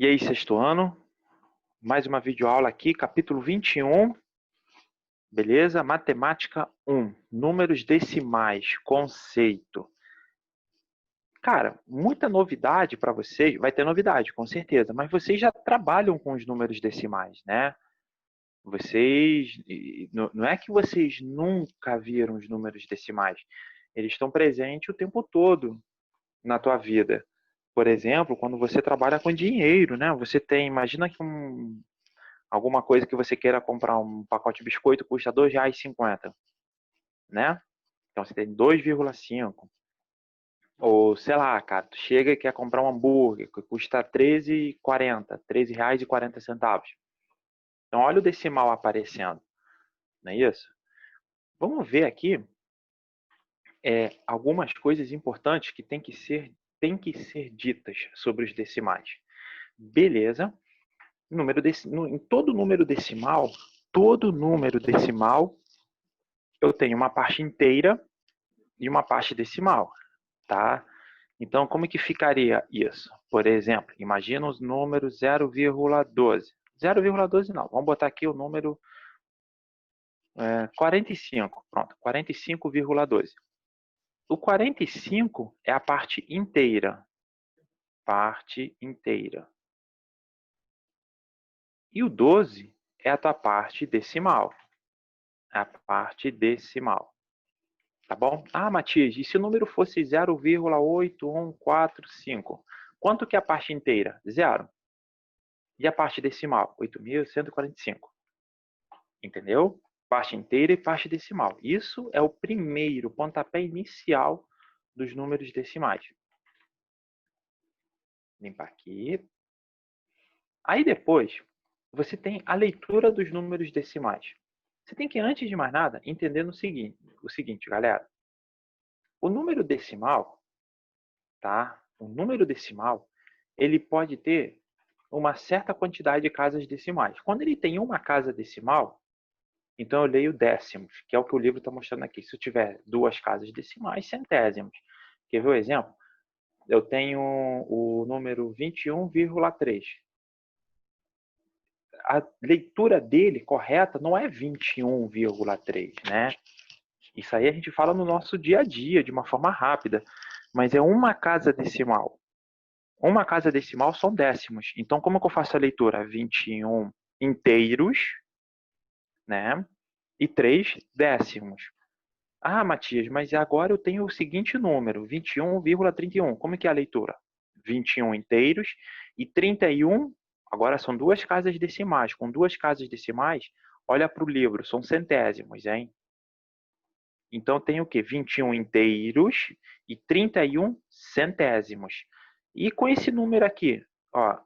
E aí, sexto ano, mais uma videoaula aqui, capítulo 21, beleza? Matemática 1, números decimais, conceito. Cara, muita novidade para vocês, vai ter novidade, com certeza, mas vocês já trabalham com os números decimais, né? Vocês, não é que vocês nunca viram os números decimais, eles estão presentes o tempo todo na tua vida. Por exemplo, quando você trabalha com dinheiro, né? Você tem, imagina que alguma coisa que você queira comprar, um pacote de biscoito custa R$ 2,50, né? Então você tem 2,5. Ou sei lá, cara, tu chega e quer comprar um hambúrguer que custa R$ 13,40. Então olha o decimal aparecendo, não é isso? Vamos ver aqui algumas coisas importantes que tem que ser ditas sobre os decimais. Beleza? Em todo número decimal, eu tenho uma parte inteira e uma parte decimal, tá? Então, como que ficaria isso? Por exemplo, imagina os números 0,12. 0,12 não, vamos botar aqui o número 45. Pronto, 45,12. O 45 é a parte inteira. Parte inteira. E o 12 é a tua parte decimal. A parte decimal. Tá bom? Ah, Matias, e se o número fosse 0,8145? Quanto que é a parte inteira? Zero. E a parte decimal? 8.145. Entendeu? Parte inteira e parte decimal. Isso é o primeiro pontapé inicial dos números decimais. Limpar aqui. Aí depois, você tem a leitura dos números decimais. Você tem que, antes de mais nada, entender o seguinte, galera. O número decimal, tá? O número decimal, ele pode ter uma certa quantidade de casas decimais. Quando ele tem uma casa decimal, então eu leio décimos, que é o que o livro está mostrando aqui. Se eu tiver duas casas decimais, centésimos. Quer ver o exemplo? Eu tenho o número 21,3. A leitura dele correta não é 21,3, né? Isso aí a gente fala no nosso dia a dia, de uma forma rápida. Mas é uma casa decimal. Uma casa decimal são décimos. Então, como que eu faço a leitura? 21 inteiros, né? E 3 décimos. Ah, Matias, mas agora eu tenho o seguinte número, 21,31. Como que é a leitura? 21 inteiros e 31, agora são duas casas decimais. Com duas casas decimais, olha para o livro, são centésimos, hein? Então tem o quê? 21 inteiros e 31 centésimos. E com esse número aqui, ó,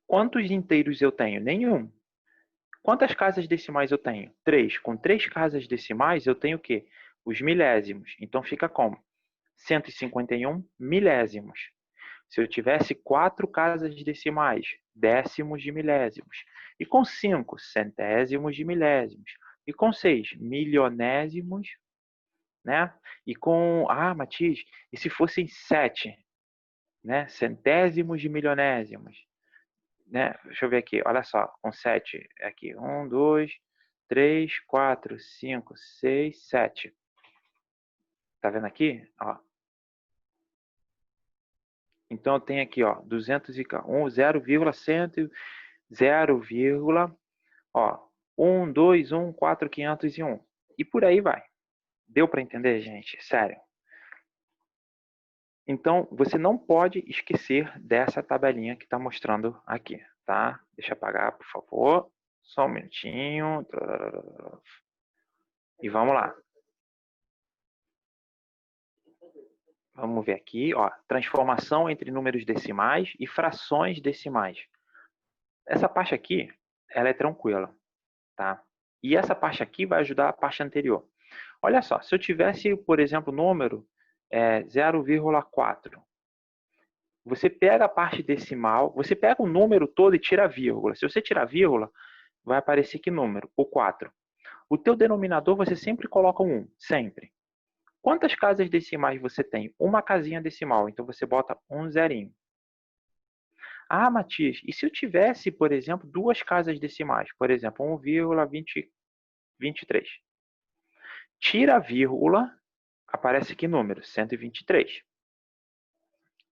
quantos inteiros eu tenho? Nenhum. Quantas casas decimais eu tenho? 3. Com 3 casas decimais, eu tenho o quê? Os milésimos. Então fica como? 151 milésimos. Se eu tivesse 4 casas decimais, décimos de milésimos. E com 5, centésimos de milésimos. E com 6, milionésimos, né? E com, Matias, e se fossem 7, né? Centésimos de milionésimos, né? Deixa eu ver aqui, olha só, com 7 aqui, 1, 2, 3, 4, 5, 6, 7. Tá vendo aqui? Ó. Então eu tenho aqui, ó, 201, 0,100, 0, ó, 1, 2, 1, 4, 501. E por aí vai. Deu para entender, gente? Sério. Então, você não pode esquecer dessa tabelinha que está mostrando aqui, tá? Deixa eu apagar, por favor. Só um minutinho. E vamos lá. Vamos ver aqui, ó, transformação entre números decimais e frações decimais. Essa parte aqui, ela é tranquila, tá? E essa parte aqui vai ajudar a parte anterior. Olha só, se eu tivesse, por exemplo, o número 0,4, você pega a parte decimal, você pega o número todo e tira a vírgula. Se você tirar a vírgula, vai aparecer que número? O 4. O teu denominador você sempre coloca um 1, sempre. Quantas casas decimais você tem? Uma casinha decimal, então você bota um zerinho. Ah, Matias, e se eu tivesse, por exemplo, duas casas decimais? Por exemplo, 1,23. Tira a vírgula, aparece aqui número, 123.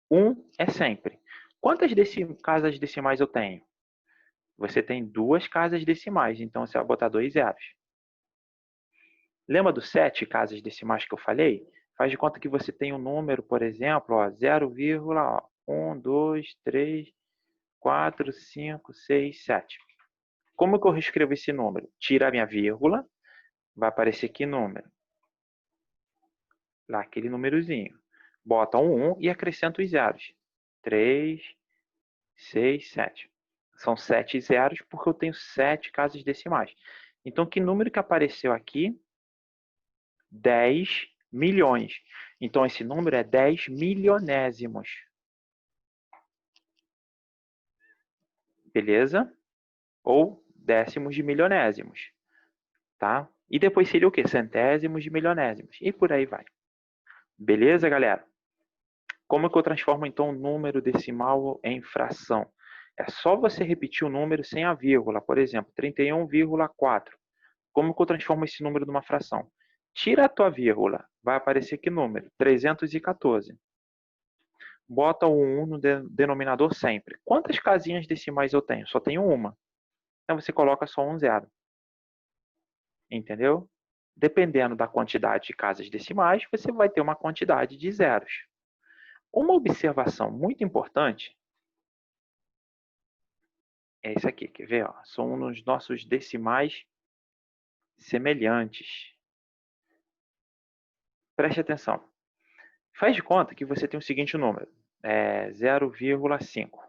1 é sempre. Quantas casas decimais eu tenho? Você tem duas casas decimais, então você vai botar 2 zeros. Lembra dos 7 casas decimais que eu falei? Faz de conta que você tem um número, por exemplo, 0,1, 2, 3, 4, 5, 6, 7. Como que eu reescrevo esse número? Tira a minha vírgula, vai aparecer aqui número. Lá, aquele númerozinho. Bota um 1 e acrescenta os zeros. 3, 6, 7. São 7 zeros porque eu tenho 7 casas decimais. Então, que número que apareceu aqui? 10 milhões. Então, esse número é 10 milionésimos. Beleza? Ou décimos de milionésimos. Tá? E depois seria o quê? Centésimos de milionésimos. E por aí vai. Beleza, galera? Como que eu transformo, então, um número decimal em fração? É só você repetir o número sem a vírgula. Por exemplo, 31,4. Como que eu transformo esse número numa fração? Tira a tua vírgula. Vai aparecer que número? 314. Bota o 1 no denominador sempre. Quantas casinhas decimais eu tenho? Só tenho uma. Então, você coloca só um zero. Entendeu? Dependendo da quantidade de casas decimais, você vai ter uma quantidade de zeros. Uma observação muito importante é isso aqui, quer ver? Ó? São os nossos decimais semelhantes. Preste atenção. Faz de conta que você tem o seguinte número, 0,5.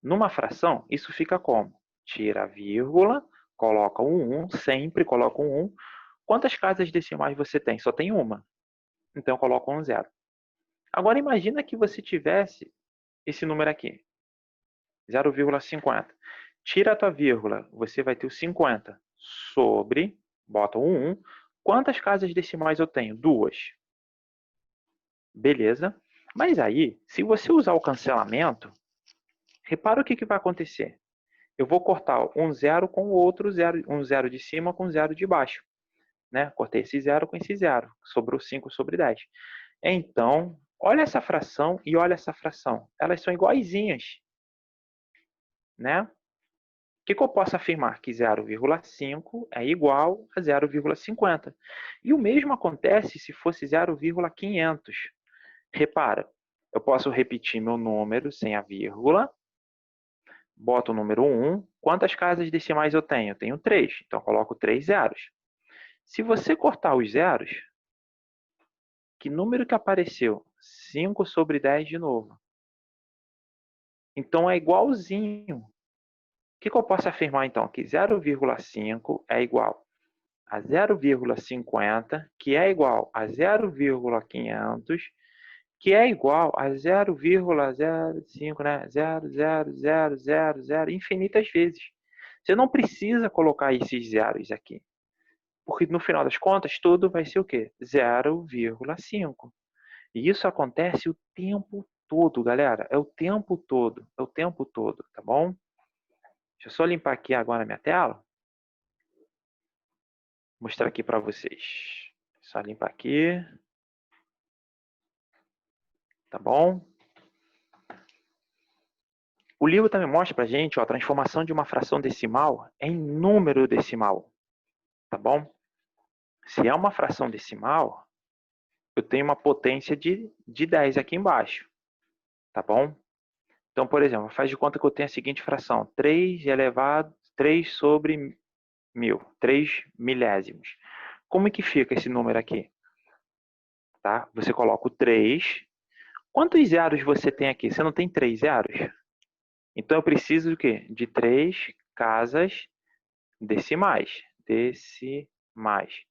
Numa fração, isso fica como? Tira a vírgula, coloca um 1, sempre coloca um 1. Quantas casas decimais você tem? Só tem uma. Então, coloca um 0. Agora, imagina que você tivesse esse número aqui, 0,50. Tira a tua vírgula, você vai ter o 50 sobre, bota um 1. Quantas casas decimais eu tenho? 2. Beleza. Mas aí, se você usar o cancelamento, repara o que vai acontecer. Eu vou cortar um zero com o outro zero, um zero de cima com um zero de baixo. Né? Cortei esse zero com esse zero, sobrou 5 sobre 10. Então, olha essa fração e olha essa fração. Elas são iguaizinhas. Né? O que eu posso afirmar? Que 0,5 é igual a 0,50. E o mesmo acontece se fosse 0,500. Repara, eu posso repetir meu número sem a vírgula, boto o número 1. Quantas casas decimais eu tenho? Eu tenho 3, então eu coloco 3 zeros. Se você cortar os zeros, que número que apareceu? 5 sobre 10 de novo. Então é igualzinho. O que eu posso afirmar então? Que 0,5 é igual a 0,50, que é igual a 0,500, que é igual a 0,05, né? 0,0000, infinitas vezes. Você não precisa colocar esses zeros aqui. Porque no final das contas, tudo vai ser o quê? 0,5. E isso acontece o tempo todo, galera. É o tempo todo. É o tempo todo, tá bom? Deixa eu só limpar aqui agora a minha tela. Mostrar aqui para vocês. Só limpar aqui. Tá bom? O livro também mostra para a gente a transformação de uma fração decimal em número decimal. Tá bom? Se é uma fração decimal, eu tenho uma potência de 10 aqui embaixo. Tá bom? Então, por exemplo, faz de conta que eu tenho a seguinte fração. 3 sobre 1000. 3 milésimos. Como é que fica esse número aqui? Tá? Você coloca o 3. Quantos zeros você tem aqui? Você não tem 3 zeros? Então, eu preciso do quê? De 3 casas decimais. Decimais.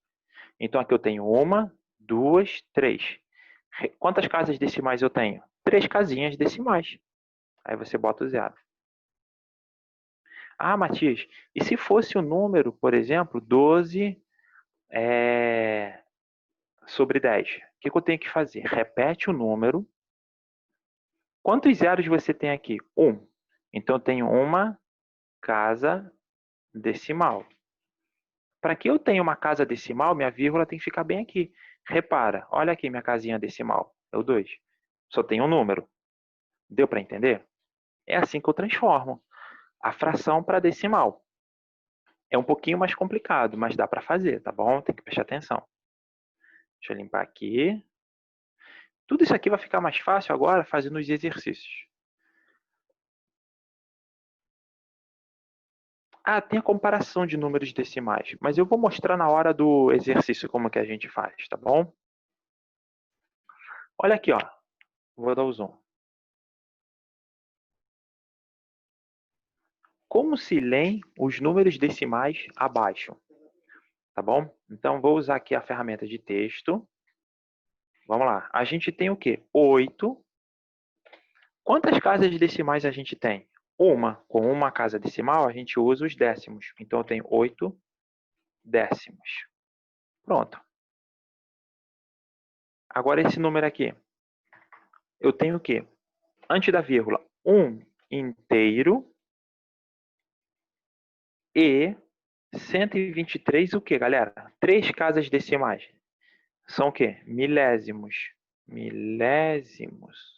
Então, aqui eu tenho 1, 2, 3. Quantas casas decimais eu tenho? 3 casinhas decimais. Aí você bota o zero. Ah, Matias, e se fosse o número, por exemplo, 12 sobre 10? O que eu tenho que fazer? Repete o número. Quantos zeros você tem aqui? 1. Então, eu tenho uma casa decimal. Para que eu tenha uma casa decimal, minha vírgula tem que ficar bem aqui. Repara, olha aqui minha casinha decimal, é o 2. Só tem um número. Deu para entender? É assim que eu transformo a fração para decimal. É um pouquinho mais complicado, mas dá para fazer, tá bom? Tem que prestar atenção. Deixa eu limpar aqui. Tudo isso aqui vai ficar mais fácil agora fazendo os exercícios. Ah, tem a comparação de números decimais, mas eu vou mostrar na hora do exercício como que a gente faz, tá bom? Olha aqui, ó. Vou dar o zoom. Como se leem os números decimais abaixo? Tá bom? Então, vou usar aqui a ferramenta de texto. Vamos lá. A gente tem o quê? 8. Quantas casas decimais a gente tem? Uma. Com uma casa decimal, a gente usa os décimos. Então, eu tenho 8 décimos. Pronto. Agora, esse número aqui. Eu tenho o quê? Antes da vírgula, 1 inteiro e 123 o quê, galera? 3 casas decimais. São o quê? Milésimos. Milésimos.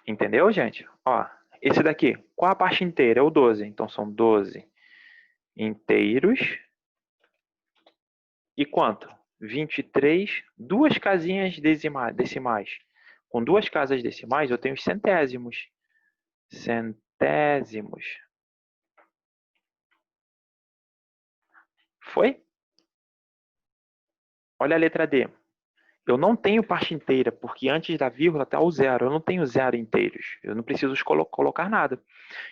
Entendeu, gente? Ó, esse daqui, qual a parte inteira? É o 12. Então, são 12 inteiros. E quanto? 23, duas casinhas decimais. Com duas casas decimais, eu tenho os centésimos. Centésimos. Foi? Olha a letra D. Eu não tenho parte inteira, porque antes da vírgula está o zero. Eu não tenho zero inteiros. Eu não preciso colocar nada.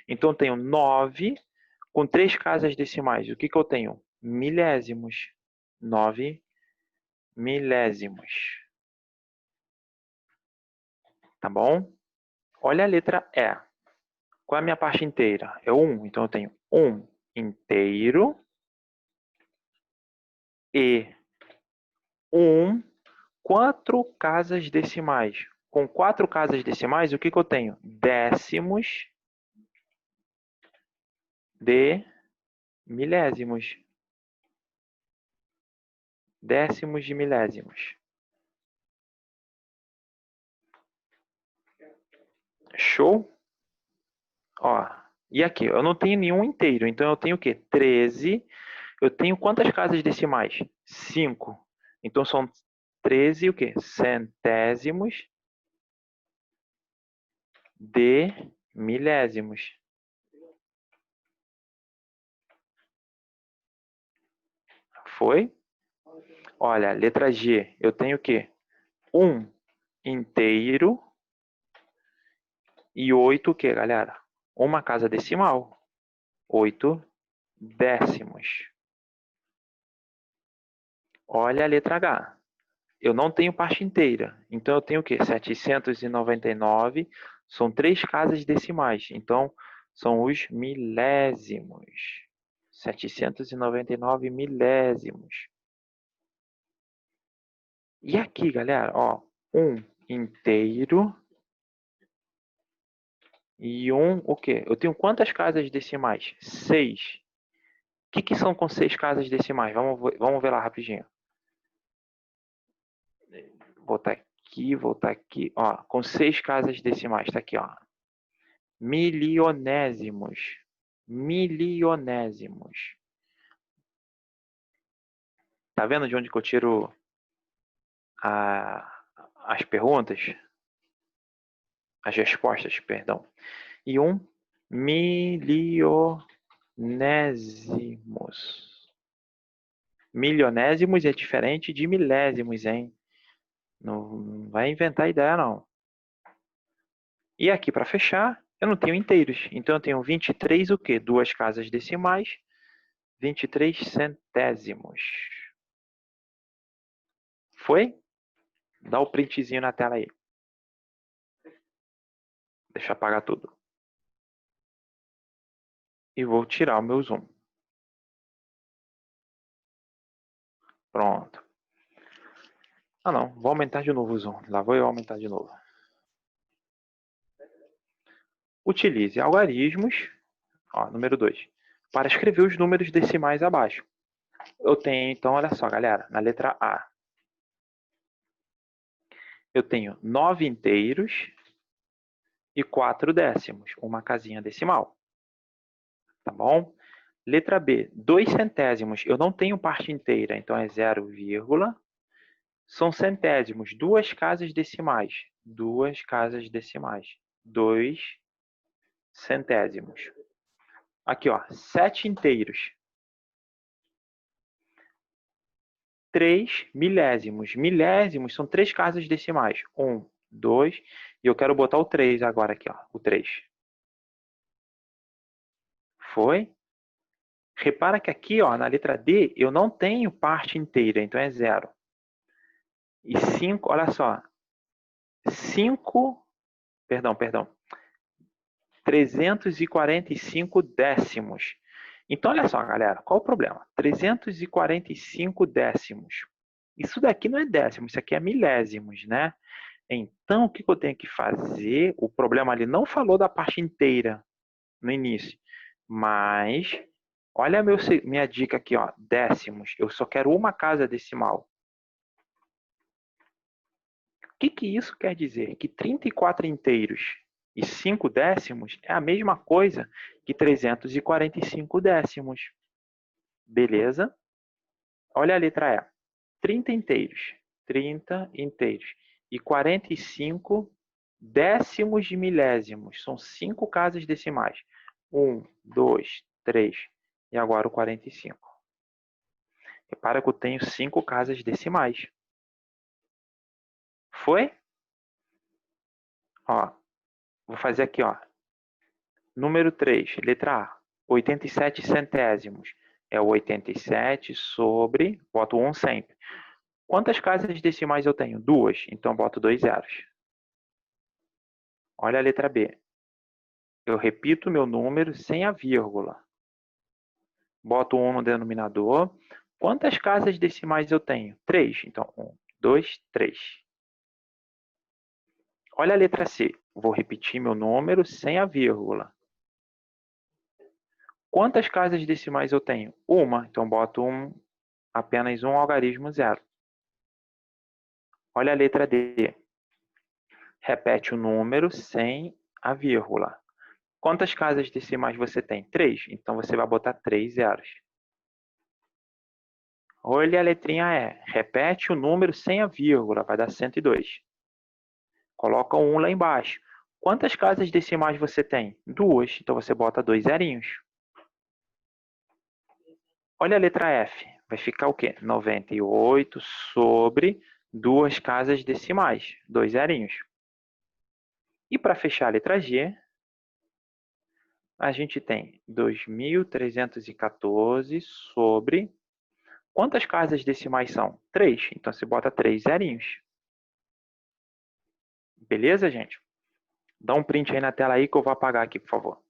Então, eu tenho 9 com 3 casas decimais. O que, que eu tenho? Milésimos. 9 milésimos. Tá bom? Olha a letra E. Qual é a minha parte inteira? É 1. Então, eu tenho 1 inteiro e 1, 4 casas decimais. Com 4 casas decimais, o que, que eu tenho? Décimos de milésimos. Décimos de milésimos. Show? Ó, e aqui, eu não tenho nenhum inteiro, então eu tenho o quê? 13. Eu tenho quantas casas decimais? 5. Então são 13 o quê? Centésimos de milésimos. Foi? Olha, letra G, eu tenho o quê? 1 inteiro e 8 o quê, galera? Uma casa decimal. 8 décimos. Olha a letra H. Eu não tenho parte inteira. Então, eu tenho o quê? 799. São 3 casas decimais. Então, são os milésimos. 799 milésimos. E aqui, galera, ó, 1 inteiro e 1 o quê? Eu tenho quantas casas decimais? 6. O que são com 6 casas decimais? Vamos ver lá rapidinho. Voltar aqui, ó, com 6 casas decimais, tá aqui, ó. Milionésimos. Milionésimos. Tá vendo de onde que eu tiro as perguntas? As respostas, perdão. E 1 milionésimos. Milionésimos é diferente de milésimos, hein? Não vai inventar ideia, não. E aqui, para fechar, eu não tenho inteiros. Então, eu tenho 23 o quê? Duas casas decimais. 23 centésimos. Foi? Dá o printzinho na tela aí. Deixa eu apagar tudo. E vou tirar o meu zoom. Pronto. Ah, não. Vou aumentar de novo o zoom. Lá vou eu aumentar de novo. Utilize algarismos, ó, número 2, para escrever os números decimais abaixo. Eu tenho, então, olha só, galera, na letra A, eu tenho 9 inteiros e 4 décimos, uma casinha decimal. Tá bom? Letra B, 2 centésimos. Eu não tenho parte inteira, então é 0, são centésimos, duas casas decimais. Duas casas decimais. 2 centésimos. Aqui, ó, 7 inteiros. 3 milésimos. Milésimos são 3 casas decimais. 1, 2, e eu quero botar o 3 agora aqui, ó, o 3. Foi? Repara que aqui, ó, na letra D, eu não tenho parte inteira, então é 0. E 5, olha só, 5, perdão, 345 décimos. Então, olha só, galera, qual o problema? 345 décimos. Isso daqui não é décimo, isso aqui é milésimos, né? Então, o que eu tenho que fazer? O problema ali não falou da parte inteira no início, mas olha minha dica aqui, ó, décimos. Eu só quero uma casa decimal. O que isso quer dizer? Que 34 inteiros e 5 décimos é a mesma coisa que 345 décimos. Beleza? Olha a letra E. 30 inteiros. 30 inteiros. E 45 décimos de milésimos. São 5 casas decimais. 1, 2, 3. E agora o 45. Repara que eu tenho 5 casas decimais. Foi? Ó, vou fazer aqui, ó. Número 3, letra A, 87 centésimos. É o 87 sobre, boto 1 sempre. Quantas casas decimais eu tenho? 2, então boto 2 zeros. Olha a letra B. Eu repito meu número sem a vírgula. Boto 1 no denominador. Quantas casas decimais eu tenho? 3. Então, 1, 2, 3. Olha a letra C. Vou repetir meu número sem a vírgula. Quantas casas decimais eu tenho? Uma. Então, boto apenas um algarismo 0. Olha a letra D. Repete o número sem a vírgula. Quantas casas decimais você tem? 3. Então, você vai botar 3 zeros. Olha a letrinha E. Repete o número sem a vírgula. Vai dar 102. Coloca um lá embaixo. Quantas casas decimais você tem? 2. Então, você bota 2 zerinhos. Olha a letra F. Vai ficar o quê? 98 sobre 2 casas decimais. 2 zerinhos. E para fechar a letra G, a gente tem 2.314 sobre... Quantas casas decimais são? 3. Então, você bota 3 zerinhos. Beleza, gente? Dá um print aí na tela aí que eu vou apagar aqui, por favor.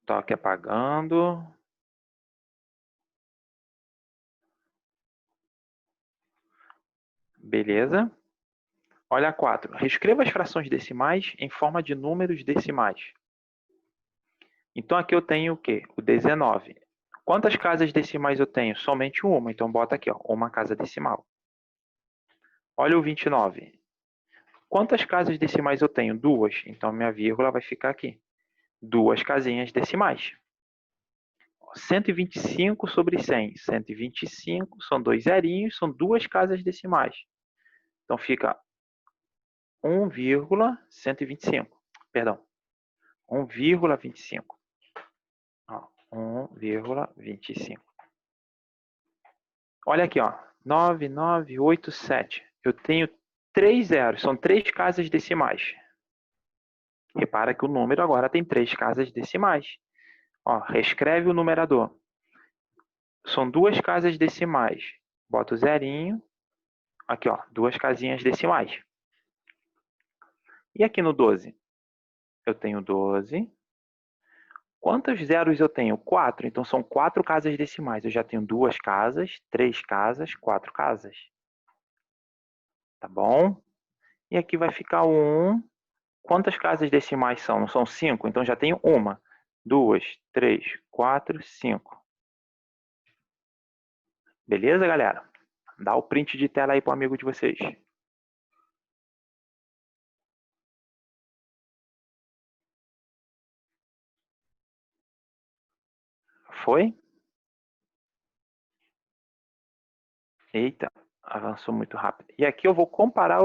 Toque apagando. Beleza? Olha a 4. Reescreva as frações decimais em forma de números decimais. Então, aqui eu tenho o quê? O 19. Quantas casas decimais eu tenho? Somente uma. Então, bota aqui, ó, uma casa decimal. Olha o 29. Quantas casas decimais eu tenho? 2. Então, minha vírgula vai ficar aqui. 2 casinhas decimais. 125 sobre 100. 125 são 2 zerinhos, são 2 casas decimais. Então, fica 1,125. Perdão, 1,25. 1,25. Olha aqui, ó, 9987. Eu tenho 3 zeros, são 3 casas decimais. Repara que o número agora tem 3 casas decimais. Ó, reescreve o numerador. São 2 casas decimais. Bota o zerinho. Aqui, ó, 2 casinhas decimais. E aqui no 12? Eu tenho 12. Quantos zeros eu tenho? 4. Então, são 4 casas decimais. Eu já tenho 2 casas, 3 casas, 4 casas. tá bom? E aqui vai ficar o 1. Quantas casas decimais são? São 5, então já tenho 1, 2, 3, 4, 5. Beleza, galera? Dá o print de tela aí para o amigo de vocês. Foi? Eita, avançou muito rápido. E aqui eu vou comparar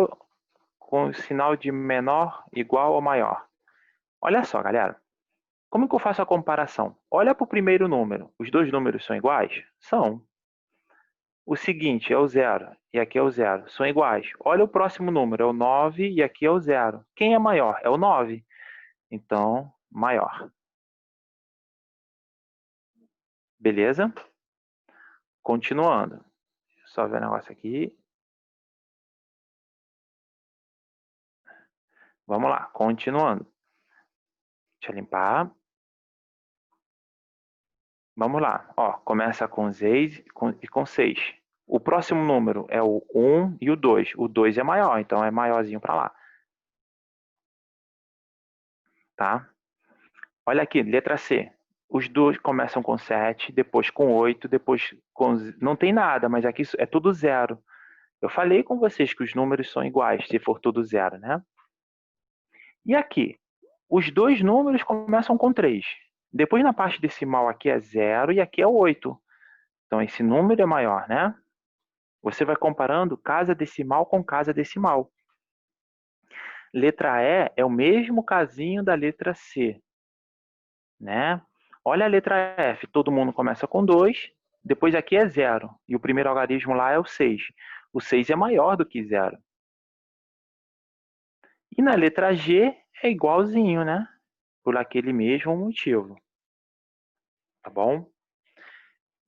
com o sinal de menor, igual ou maior. Olha só, galera. Como que eu faço a comparação? Olha para o primeiro número. Os dois números são iguais? São. O seguinte é o 0 e aqui é o 0. São iguais. Olha o próximo número, é o 9 e aqui é o 0. Quem é maior? É o 9. Então, maior. Beleza? Continuando. Só ver o negócio aqui. Vamos lá, continuando. Deixa eu limpar. Vamos lá. Ó, começa com 6 e com 6. O próximo número é o 1 e o 2. O 2 é maior, então é maiorzinho para lá. Tá? Olha aqui, letra C. Os dois começam com 7, depois com 8, depois com... Não tem nada, mas aqui é tudo zero. Eu falei com vocês que os números são iguais, se for tudo zero, né? E aqui? Os dois números começam com 3. Depois na parte decimal aqui é 0 e aqui é 8. Então esse número é maior, né? Você vai comparando casa decimal com casa decimal. Letra E é o mesmo casinho da letra C, né? Olha a letra F, todo mundo começa com 2, depois aqui é 0, e o primeiro algarismo lá é o 6. O 6 é maior do que 0. E na letra G é igualzinho, né? Por aquele mesmo motivo. Tá bom?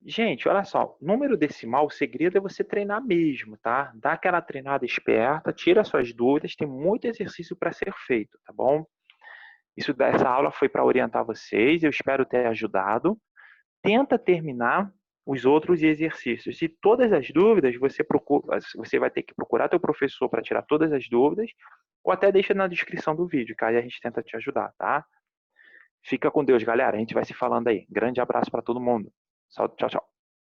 Gente, olha só, número decimal, o segredo é você treinar mesmo, tá? Dá aquela treinada esperta, tira suas dúvidas, tem muito exercício para ser feito, tá bom? Essa aula foi para orientar vocês, eu espero ter ajudado. Tenta terminar os outros exercícios. Se todas as dúvidas, você vai ter que procurar teu professor para tirar todas as dúvidas, ou até deixa na descrição do vídeo, que aí a gente tenta te ajudar, tá? Fica com Deus, galera. A gente vai se falando aí. Grande abraço para todo mundo. Tchau, tchau.